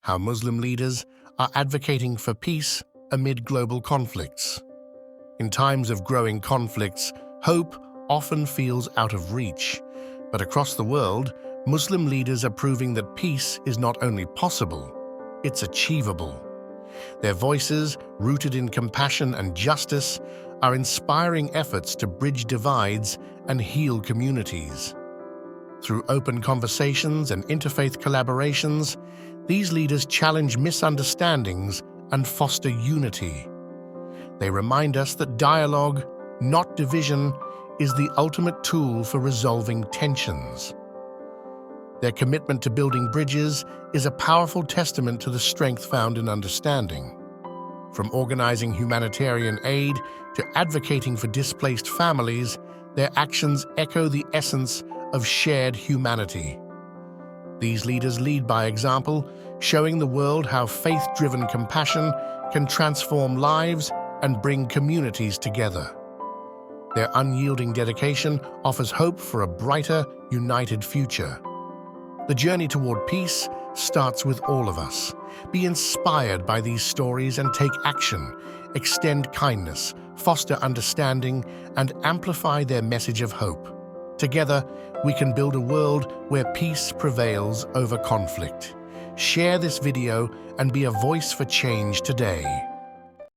how Muslim leaders are advocating for peace amid global conflicts. In times of growing conflicts, hope often feels out of reach. But across the world, Muslim leaders are proving that peace is not only possible, it's achievable. Their voices, rooted in compassion and justice, are inspiring efforts to bridge divides and heal communities. Through open conversations and interfaith collaborations, these leaders challenge misunderstandings and foster unity. They remind us that dialogue, not division, is the ultimate tool for resolving tensions. Their commitment to building bridges is a powerful testament to the strength found in understanding. From organizing humanitarian aid to advocating for displaced families, their actions echo the essence of shared humanity. These leaders lead by example, showing the world how faith-driven compassion can transform lives and bring communities together. Their unyielding dedication offers hope for a brighter, united future. The journey toward peace starts with all of us. Be inspired by these stories and take action. Extend kindness, foster understanding, and amplify their message of hope. Together, we can build a world where peace prevails over conflict. Share this video and be a voice for change today.